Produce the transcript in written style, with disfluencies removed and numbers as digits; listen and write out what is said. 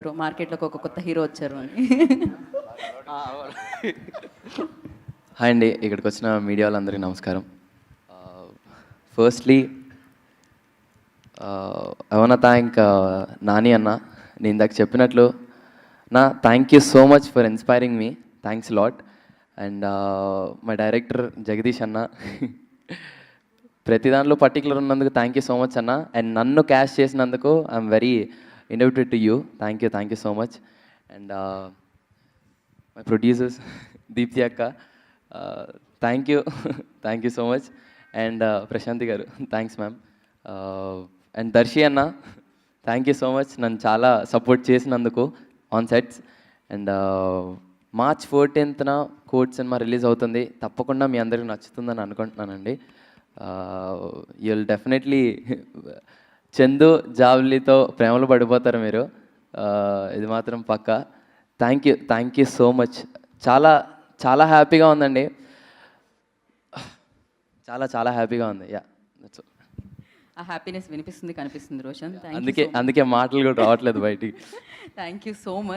మార్కెట్లోకి ఒక కొత్త హీరో వచ్చారు అని. హాయ్ అండి, ఇక్కడికి వచ్చిన మీడియా వాళ్ళందరికీ నమస్కారం. Firstly I want thank Nani అన్న. నేను ఇందాక చెప్పినట్లు నా thank you so much for inspiring మీ. Thanks lot. And my director Jagadeesh అన్న, ప్రతి దానిలో పర్టికులర్ ఉన్నందుకు థ్యాంక్ యూ సో మచ్ అన్న. అండ్ నన్ను క్యాష్ చేసినందుకు I'm very indebted to you. Thank you so much. And my producers Deepthi అక్క, thank you so much. And Prashanthi గారు, థ్యాంక్స్ మ్యామ్. అండ్ దర్శి అన్న, థ్యాంక్ యూ సో మచ్, నన్ను చాలా support చేసినందుకు on sets. And March 14th court సినిమా release అవుతుంది. తప్పకుండా మీ అందరికీ నచ్చుతుందని అనుకుంటున్నానండి. యూ విల్ డెఫినెట్లీ చందు జావ్లీతో ప్రేమలో పడిపోతారు మీరు, ఇది మాత్రం పక్కా. Thank you so much. చాలా చాలా హ్యాపీగా ఉందండి, చాలా హ్యాపీగా ఉంది. యా, ఆ హ్యాపీనెస్ వినిపిస్తుంది, కనిపిస్తుంది రోషన్. అందుకే మాటలు కూడా రావట్లేదు బయటికి. Thank you so much.